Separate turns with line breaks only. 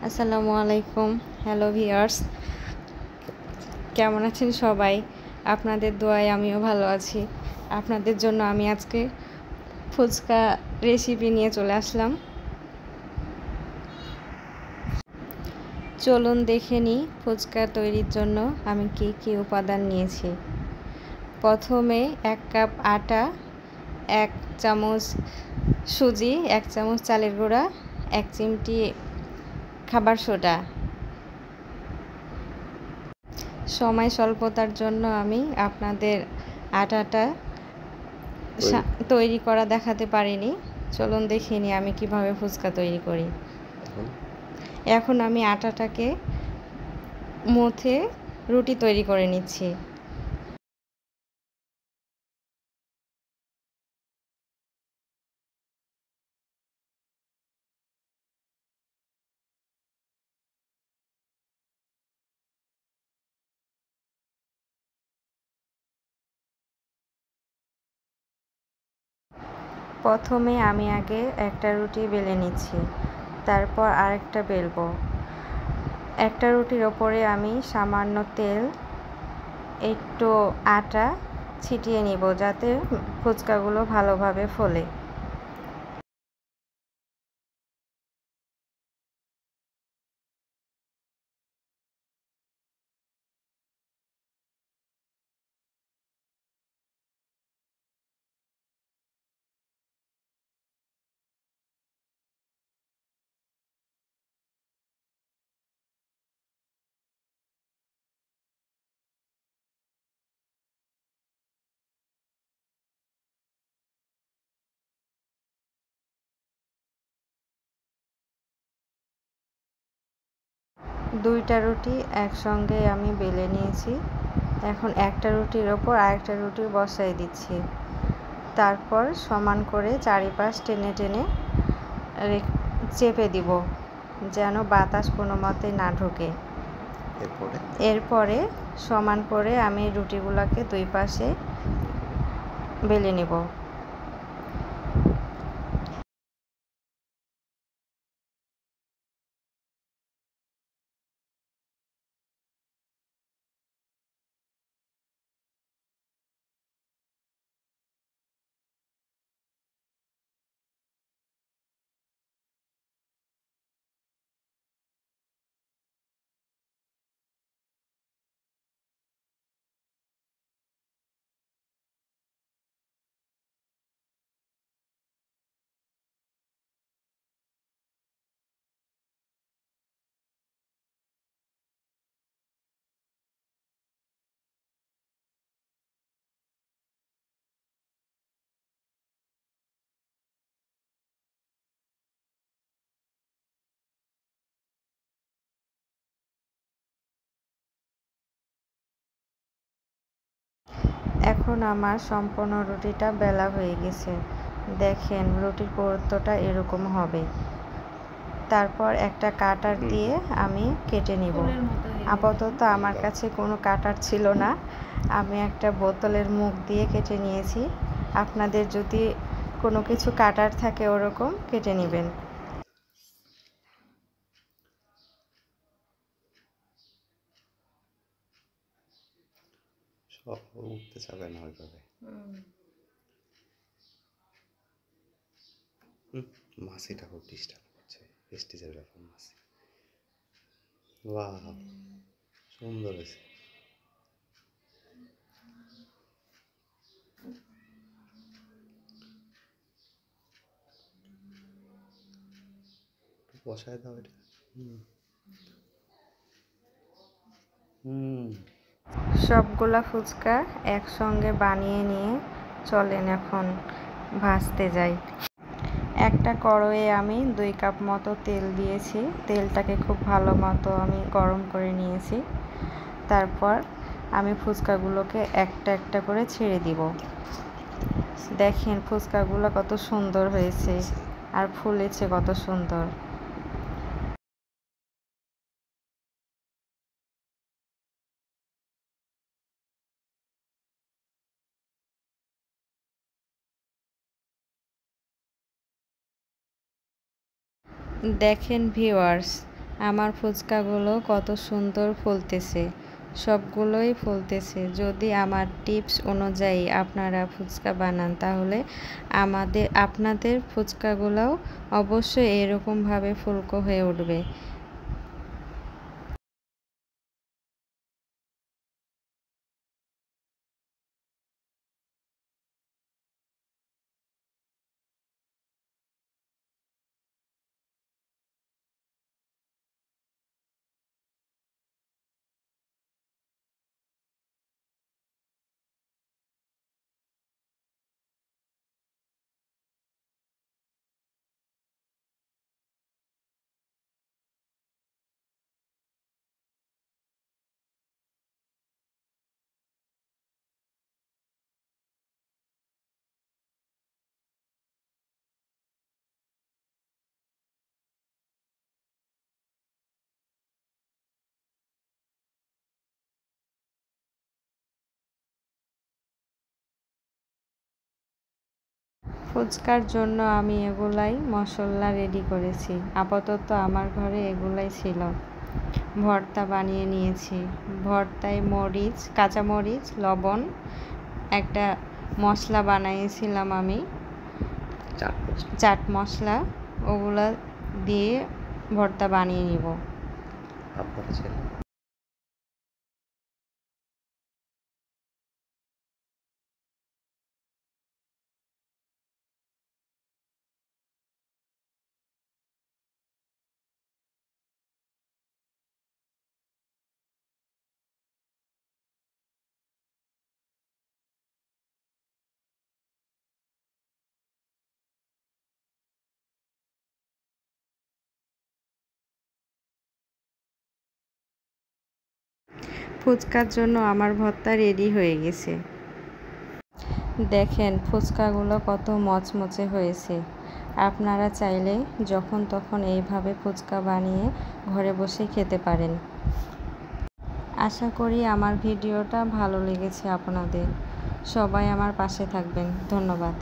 আসসালামু আলাইকুম। Hello viewers, কেমন আছেন সবাই? আপনাদের দোয়ায় আমিও ভালো আছি। আপনাদের জন্য আমি আজকে ফুচকা রেসিপি নিয়ে চলে আসলাম। চলুন দেখে নিই ফুচকা তৈরির জন্য আমি কি উপাদান নিয়েছি। প্রথমে 1 কাপ আটা, 1 চামচ সুজি, 1 চামচ চালের গুঁড়া, 1 চিমটি খাবার সোডা। সময় স্বল্পতার জন্য আমি আপনাদের আটাটা তৈরি করা দেখাতে পারিনি। চলুন দেখে নিই আমি কিভাবে ফুচকা তৈরি করি। এখন আমি আটাটাকে মথে রুটি তৈরি করে নিচ্ছি। প্রথমে আমি আগে একটা রুটি বেলে নিচ্ছি, তারপর আরেকটা বেলবো। একটা রুটির ওপরে আমি সামান্য তেল, একটু আটা ছিটিয়ে নিব যাতে ফুচকাগুলো ভালোভাবে ফোলে। দুইটা রুটি একসঙ্গে আমি বেলে নিয়েছি। এখন একটা রুটির ওপর আরেকটা রুটি বসাই দিচ্ছি। তারপর সমান করে চারিপাশ টেনে টেনে চেপে দিব যেন বাতাস কোনো মতে না ঢোকে। এরপরে সমান করে আমি রুটিগুলোকে দুই পাশে বেলে নেব। এখন আমার সম্পূর্ণ রুটিটা বেলা হয়ে গেছে। দেখেন রুটির পুরুত্বটা এরকম হবে। তারপর একটা কাটার দিয়ে আমি কেটে নিব। আপাতত আমার কাছে কোনো কাটার ছিল না, আমি একটা বোতলের মুখ দিয়ে কেটে নিয়েছি। আপনাদের যদি কোনো কিছু কাটার থাকে ওরকম কেটে নেবেন।
সব উঠতে চাবে না ওইভাবে। মাছিটা খুব ডিস্টার্ব করছে, স্টেজের ব্যাপার। মাছি বাহ, সুন্দর হয়েছে। বসায় দাও এটা।
সবগুলা ফুচকা একসঙ্গে বানিয়ে নিয়ে চলেন এখন ভাজতে যাই। একটা কড়াইয়ে আমি 2 কাপ মতো তেল দিয়েছি। তেলটাকে খুব ভালো মতো আমি গরম করে নিয়েছি। তারপর আমি ফুচকাগুলোকে একটা একটা করে ছেড়ে দিব। দেখেন ফুচকাগুলো কত সুন্দর হয়েছে আর ফুলেছে কত সুন্দর। দেখেন ভিউয়ার্স, আমার ফুচকাগুলো কত সুন্দর ফুলতেছে, সবগুলোই ফুলতেছে। যদি আমার টিপস অনুযায়ী আপনারা ফুচকা বানান তাহলে আপনাদের ফুচকাগুলোও অবশ্যই এরকমভাবে ফুলকো হয়ে উঠবে। ফুচকার জন্য আমি এগুলাই মশলা রেডি করেছি। আপাতত আমার ঘরে এগুলাই ছিল। ভর্তা বানিয়ে নিয়েছি। ভর্তায় মরিচ, কাঁচামরিচ, লবণ, একটা মশলা বানিয়েছিলাম আমি, চাট মশলা, ওগুলা দিয়ে ভর্তা বানিয়ে নিব। ফুচকার জন্য আমার ভর্তা রেডি হয়ে গেছে। দেখেন ফুচকাগুলো কত মচমচে হয়েছে। আপনারা চাইলে যখন তখন এইভাবে ফুচকা বানিয়ে ঘরে বসে খেতে পারেন। আশা করি আমার ভিডিওটা ভালো লেগেছে আপনাদের। সবাই আমার পাশে থাকবেন। ধন্যবাদ।